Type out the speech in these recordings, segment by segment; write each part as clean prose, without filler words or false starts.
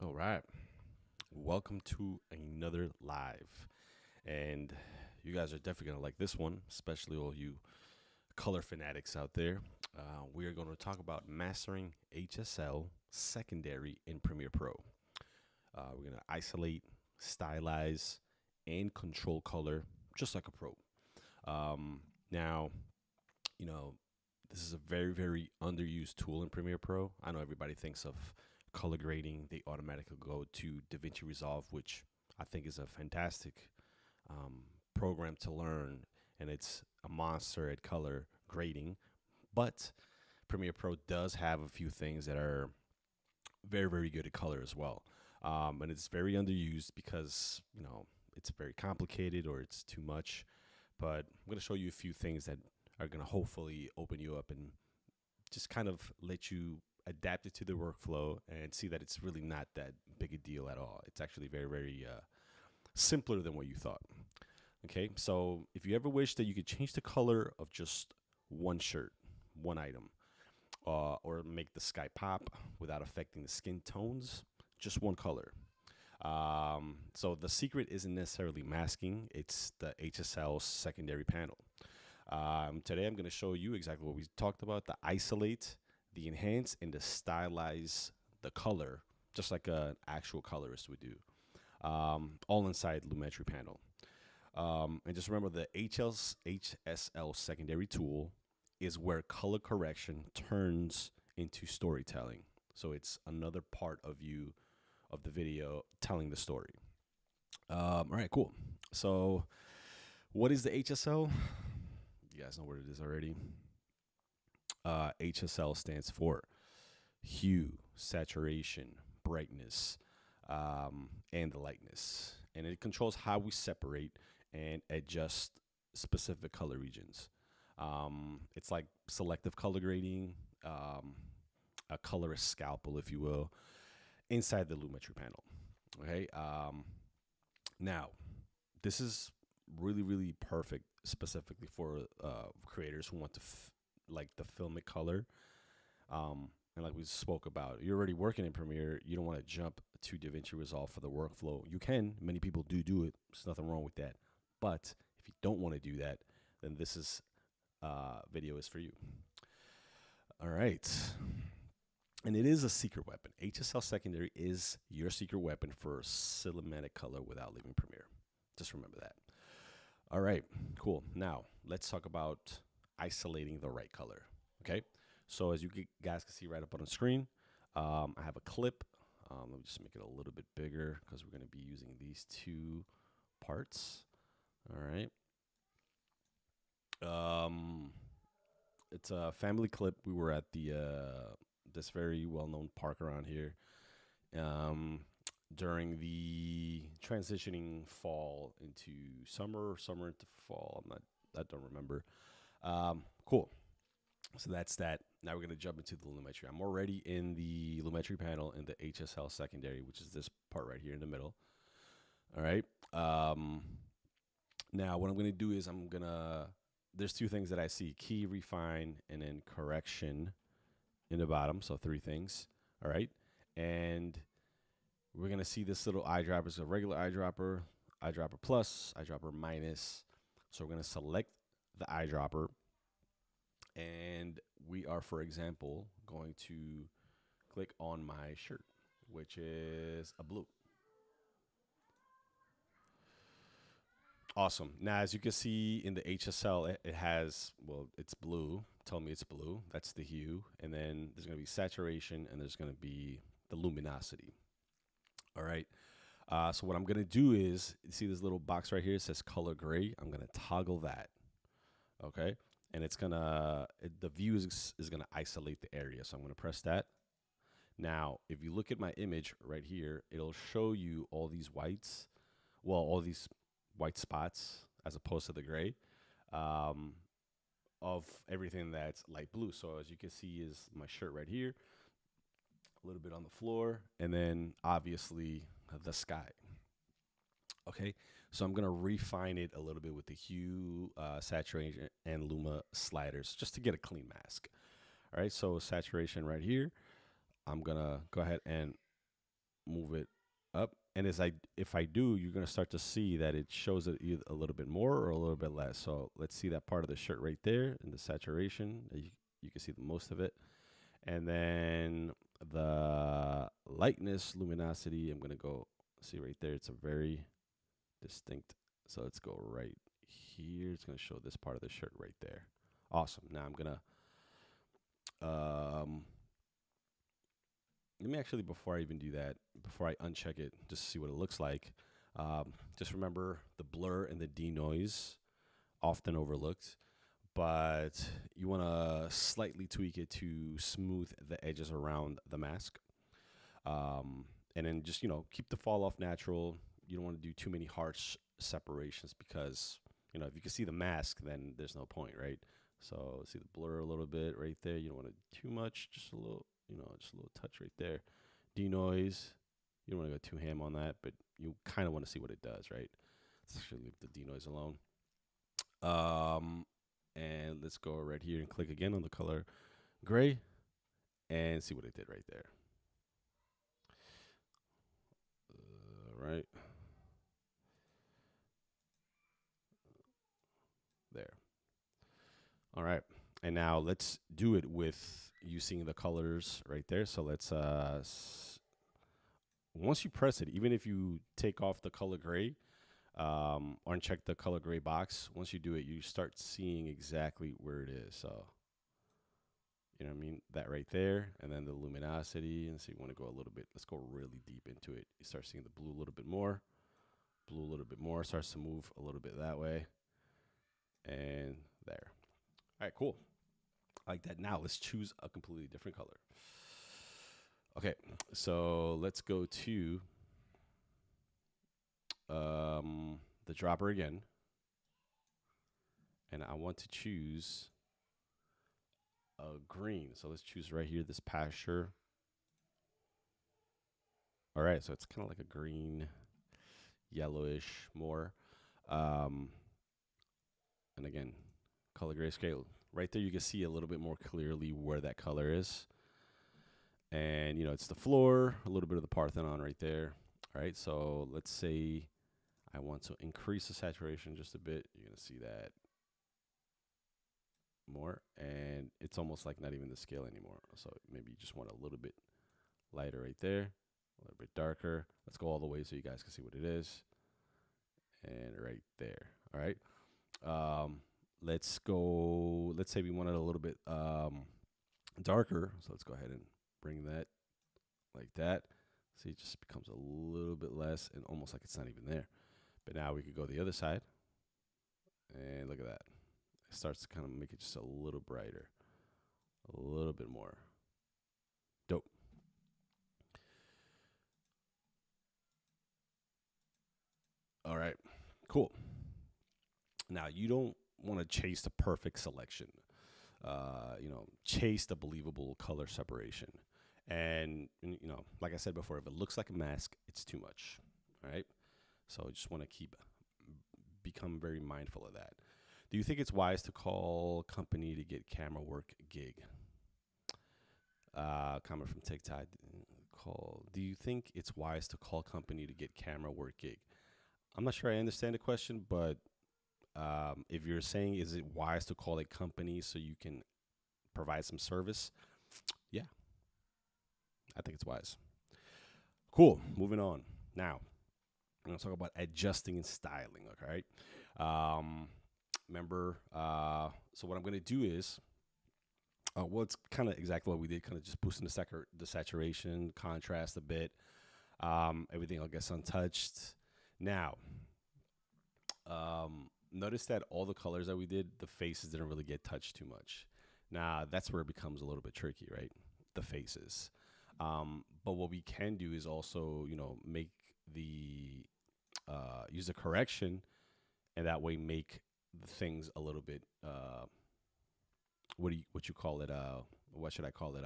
All right. Welcome to another live. And you guys are definitely going to like this one, especially all you color fanatics out there. We are going to talk about mastering HSL Secondary in Premiere Pro. We're going to isolate, stylize, and control color just like a pro. Now, you know, this is a very, very underused tool in Premiere Pro. I know everybody thinks of color grading, they automatically go to DaVinci Resolve, which I think is a fantastic um, program to learn, and it's a monster at color grading. But Premiere Pro does have a few things that are very, very good at color as well. And it's very underused because, it's very complicated or it's too much. But I'm going to show you a few things that are going to hopefully open you up and just kind of let you adapt it to the workflow and see that it's really not that big a deal at all. It's actually very, very simpler than what you thought. Okay, so if you ever wish that you could change the color of just one shirt, one item, or make the sky pop without affecting the skin tones, just one color. So the secret isn't necessarily masking, it's the HSL secondary panel. Today I'm going to show you exactly what we talked about: the isolate, the enhance, and the stylize the color, just like an actual colorist would do, all inside Lumetri panel. And just remember the HSL secondary tool is where color correction turns into storytelling. So it's another part of you of the video telling the story. All right, cool. So what is the HSL? You guys know what it is already. HSL stands for hue, saturation, brightness, and the lightness. And it controls how we separate and adjust specific color regions. It's like selective color grading, a colorist scalpel, if you will, inside the Lumetri panel. Okay. Now, this is really, really perfect specifically for creators who want to like the filmic color. And like we spoke about, you're already working in Premiere. You don't want to jump to DaVinci Resolve for the workflow. You can. Many people do it. There's nothing wrong with that. But if you don't want to do that, then this is video is for you. All right. And it is a secret weapon. HSL Secondary is your secret weapon for cinematic color without leaving Premiere. Just remember that. All right, cool. Now, let's talk about isolating the right color. Okay, so as you guys can see right up on the screen, I have a clip. Let me just make it a little bit bigger because we're going to be using these two parts. All right. It's a family clip. We were at the this very well-known park around here during the transitioning fall into summer, summer into fall. I don't remember. Cool. So that's that. Now we're gonna jump into the Lumetri. I'm already in the Lumetri panel in the HSL secondary, which is this part right here in the middle. All right. Now what I'm gonna do is there's two things that I see: key, refine, and then correction in the bottom. So three things. All right. And we're gonna see this little eyedropper. It's a regular eyedropper, eyedropper plus, eyedropper minus. So we're gonna select the eyedropper, and we are, for example, going to click on my shirt, which is a blue. Awesome. Now, as you can see in the HSL, it has, well, it's blue. Tell me it's blue. That's the hue. And then there's going to be saturation, and there's going to be the luminosity. All right. So what I'm going to do is, you see this little box right here? It says color gray. I'm going to toggle that. Okay. And it's going to, the view is going to isolate the area. So I'm going to press that. Now, if you look at my image right here, it'll show you all these whites. Well, all these white spots as opposed to the gray of everything that's light blue. So as you can see is my shirt right here, a little bit on the floor, and then obviously the sky. Okay, so I'm gonna refine it a little bit with the hue, saturation, and luma sliders just to get a clean mask. All right, so saturation right here. I'm gonna go ahead and move it up. And if I do, you're gonna start to see that it shows it either a little bit more or a little bit less. So let's see that part of the shirt right there in the saturation. You can see the most of it. And then the lightness, luminosity, I'm gonna go see right there. It's a very distinct. So let's go right here. It's gonna show this part of the shirt right there. Awesome. Now I'm gonna let me actually, before I even do that, before I uncheck it, just to see what it looks like, just remember the blur and the denoise, often overlooked, but you want to slightly tweak it to smooth the edges around the mask. And then just, keep the fall off natural. You don't want to do too many harsh separations because, if you can see the mask, then there's no point, right? So see the blur a little bit right there. You don't want to do too much, just a little, just a little touch right there. Denoise, you don't want to go too ham on that, but you kind of want to see what it does, right? Let's actually leave the denoise alone. And let's go right here and click again on the color gray and see what it did right there. Right there. All right. And now let's do it with you seeing the colors right there. So let's, once you press it, even if you take off the color gray, or uncheck the color gray box, once you do it, you start seeing exactly where it is. So, you know what I mean? That right there. And then the luminosity. And so you want to go a little bit, let's go really deep into it. You start seeing the blue a little bit more. Blue a little bit more. Starts to move a little bit that way. And there. All right, cool. Like that. Now let's choose a completely different color. Okay, so let's go to the dropper again. And I want to choose a green. So let's choose right here, this pasture. All right, so it's kind of like a green, yellowish more. And again, color grayscale. Right there, you can see a little bit more clearly where that color is. And, it's the floor, a little bit of the Parthenon right there. All right, so let's say I want to increase the saturation just a bit. You're going to see that more. And it's almost like not even the scale anymore. So maybe you just want a little bit lighter right there, a little bit darker. Let's go all the way so you guys can see what it is. And right there. All right. Let's say we want it a little bit darker. So let's go ahead and bring that like that. See, it just becomes a little bit less and almost like it's not even there. But now we could go the other side. And look at that. It starts to kind of make it just a little brighter. A little bit more. Dope. All right, cool. Now, you don't want to chase the perfect selection, chase the believable color separation. And, like I said before, if it looks like a mask, it's too much, all right? So I just want to become very mindful of that. Do you think it's wise to call company to get camera work gig? Comment from TikTok. Do you think it's wise to call company to get camera work gig? I'm not sure I understand the question, but if you're saying, is it wise to call a company so you can provide some service? Yeah, I think it's wise. Cool. Moving on. Now, I'm going to talk about adjusting and styling. Okay. Remember, so what I'm going to do is, it's kind of exactly what we did, kind of just boosting the saturation, contrast a bit, everything, I guess, untouched. Now, notice that all the colors that we did, the faces didn't really get touched too much. Now, that's where it becomes a little bit tricky, right? The faces. But what we can do is also, make use a correction, and that way make the things a little bit, what you call it? What should I call it?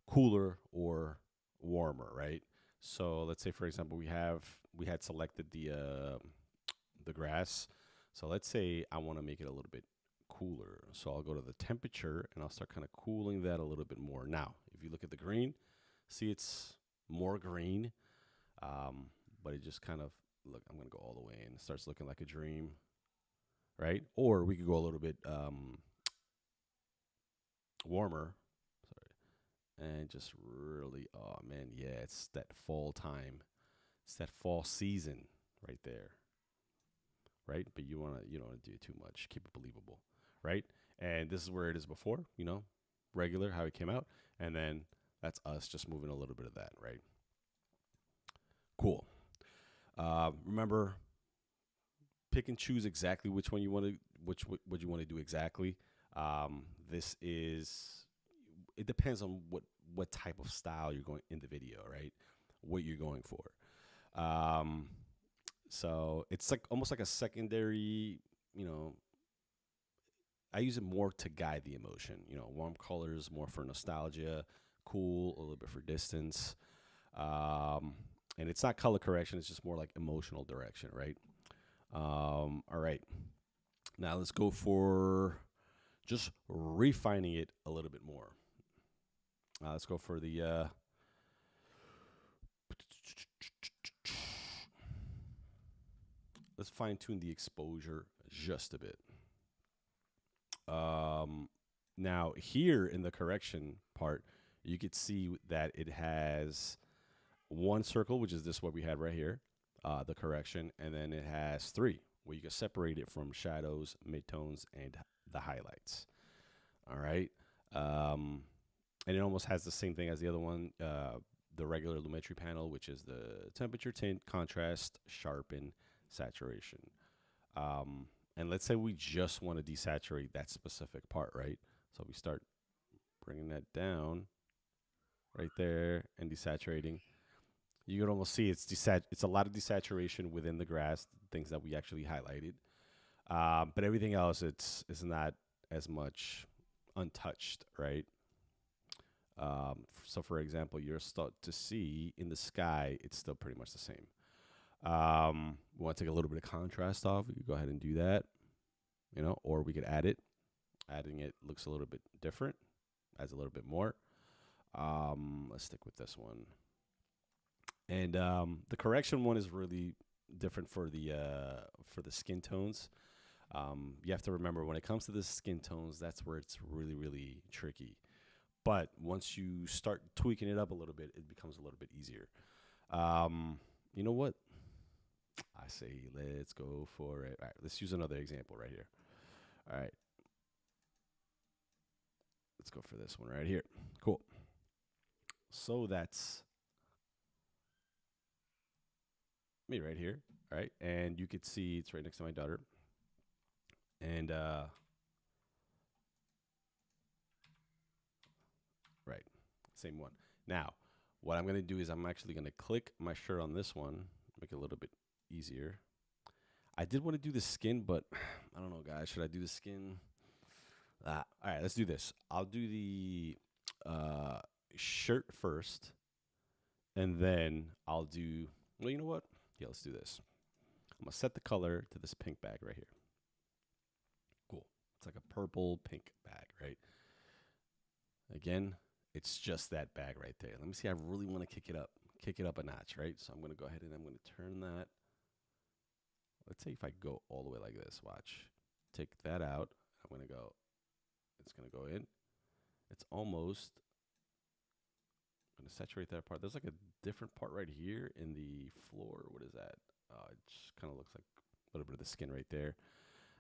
Cooler or warmer, right? So let's say, for example, we had selected the grass. So let's say I want to make it a little bit cooler. So I'll go to the temperature and I'll start kind of cooling that a little bit more. Now, if you look at the green, see it's more green. But it just kind of, look, I'm going to go all the way in. It starts looking like a dream, right? Or we could go a little bit warmer, sorry, and just really, oh man, yeah, it's that fall time. It's that fall season right there, right? But you don't want to do too much. Keep it believable, right? And this is where it is before, regular how it came out, and then that's us just moving a little bit of that, right? Cool. Remember, pick and choose exactly which one you want to, what you want to do exactly. This is, it depends on what type of style you're going in the video, right? What you're going for. Um, so it's like almost like a secondary, I use it more to guide the emotion. Warm colors more for nostalgia, cool a little bit for distance. And it's not color correction; it's just more like emotional direction, right? All right, now let's go for just refining it a little bit more. Let's go for the. Let's fine tune the exposure just a bit. Now here in the correction part, you could see that it has one circle, which is this what we had right here, the correction, and then it has three where you can separate it from shadows, midtones, and the highlights. All right. And it almost has the same thing as the other one, the regular Lumetri panel, which is the temperature, tint, contrast, sharpen, saturation. And let's say we just want to desaturate that specific part, right? So we start bringing that down right there and desaturating. You can almost see it's a lot of desaturation within the grass, things that we actually highlighted. But everything else, it's not as much untouched, right? So for example, you're start to see in the sky, it's still pretty much the same. We want to take a little bit of contrast off. We could go ahead and do that, or we could add it. Adding it looks a little bit different, adds a little bit more. Let's stick with this one. And the correction one is really different for the skin tones. You have to remember when it comes to the skin tones, that's where it's really, really tricky. But once you start tweaking it up a little bit, it becomes a little bit easier. You know what? I say let's go for it. All right, let's use another example right here. All right. Let's go for this one right here. Cool. So that's me right here. All right. And you could see it's right next to my daughter. And right. Same one. Now, what I'm going to do is I'm actually going to click my shirt on this one, make it a little bit easier. I did want to do the skin, but I don't know, guys. Should I do the skin? All right, let's do this. I'll do the shirt first, and then I'll do, well, you know what? Yeah, let's do this. I'm going to set the color to this pink bag right here. Cool. It's like a purple pink bag, right? Again, it's just that bag right there. Let me see. I really want to kick it up a notch, right? So I'm going to go ahead and I'm going to turn that. Let's say if I go all the way like this, watch. Take that out. I'm going to go, it's going to go in. It's almost going to saturate that part. There's like a different part right here in the floor. What is that? It just kind of looks like a little bit of the skin right there.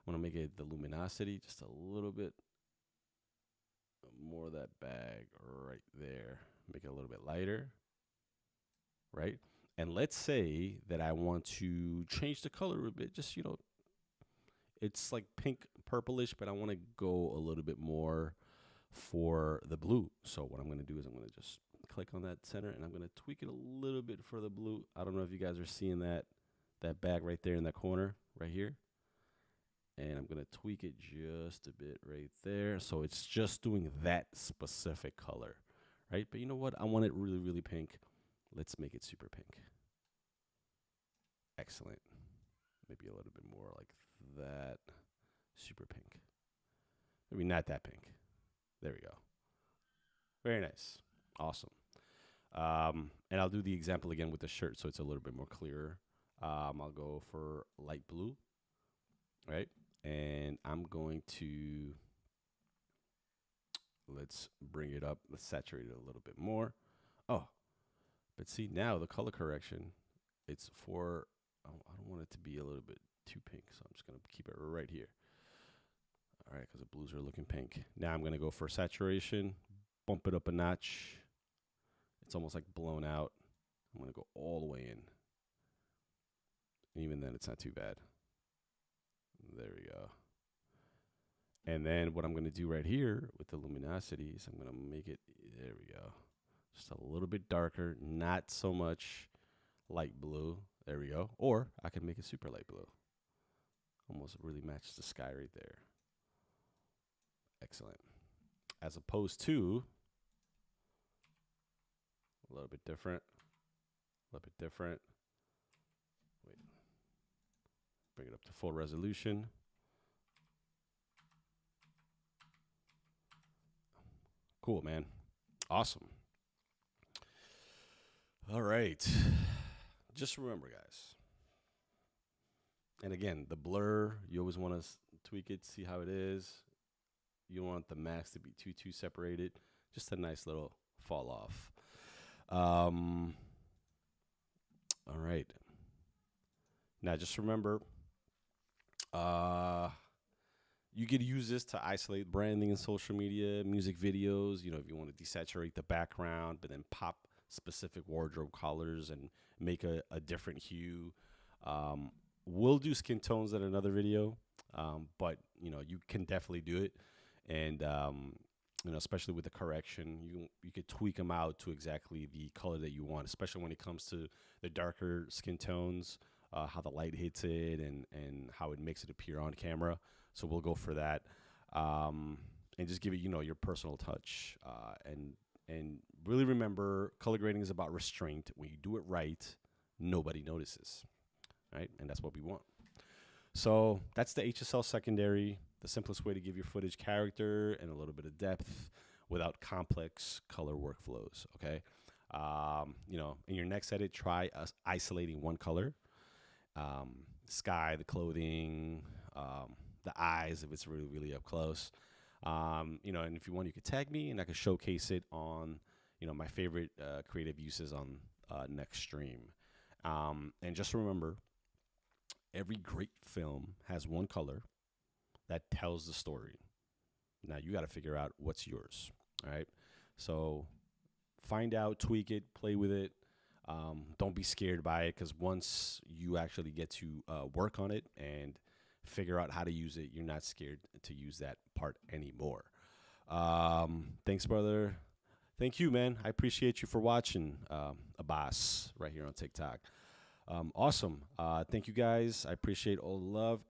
I'm going to make it the luminosity just a little bit more of that bag right there. Make it a little bit lighter, right? And let's say that I want to change the color a bit. Just, it's like pink purplish, but I want to go a little bit more for the blue. So what I'm going to do is I'm going to just click on that center and I'm going to tweak it a little bit for the blue. I don't know if you guys are seeing that bag right there in that corner right here. And I'm going to tweak it just a bit right there. So it's just doing that specific color, right? But you know what? I want it really, really pink. Let's make it super pink. Excellent. Maybe a little bit more like that. Super pink. Maybe not that pink. There we go. Very nice. Awesome. And I'll do the example again with the shirt so it's a little bit more clearer. I'll go for light blue, right? And I'm going to, let's bring it up. Let's saturate it a little bit more. Oh, but see now the color correction, it's for, I don't want it to be a little bit too pink. So I'm just going to keep it right here. All right, because the blues are looking pink. Now I'm going to go for saturation, bump it up a notch. It's almost like blown out. I'm going to go all the way in. Even then, it's not too bad. There we go. And then what I'm going to do right here with the luminosity is I'm going to make it, there we go, just a little bit darker, not so much light blue. There we go. Or I can make it super light blue. Almost really matches the sky right there. Excellent. As opposed to a little bit different, a little bit different. Wait, bring it up to full resolution. Cool, man. Awesome. All right. Just remember, guys. And again, the blur, you always want to tweak it, see how it is. You don't want the max to be too separated. Just a nice little fall off. All right. Now, just remember, you could use this to isolate branding in social media, music videos. You know, if you want to desaturate the background, but then pop specific wardrobe colors and make a different hue. We'll do skin tones in another video, but you know, you can definitely do it. And you know, especially with the correction, you could tweak them out to exactly the color that you want, especially when it comes to the darker skin tones, how the light hits it and how it makes it appear on camera. So we'll go for that, and just give it, you know, your personal touch. And really remember, color grading is about restraint. When you do it right, nobody notices, right? And that's what we want. So that's the HSL Secondary, the simplest way to give your footage character and a little bit of depth without complex color workflows, okay? You know, in your next edit, try isolating one color. Sky, the clothing, the eyes, if it's really, really up close. You know, and if you want, you could tag me and I could showcase it on, you know, my favorite creative uses on next stream. And just remember, every great film has one color that tells the story. Now you got to figure out what's yours. All right. So find out, tweak it, play with it. Don't be scared by it, because once you actually get to work on it and figure out how to use it, you're not scared to use that part anymore. Thanks, brother. Thank you, man. I appreciate you for watching, Abbas, right here on TikTok. Awesome. Thank you, guys. I appreciate all the love.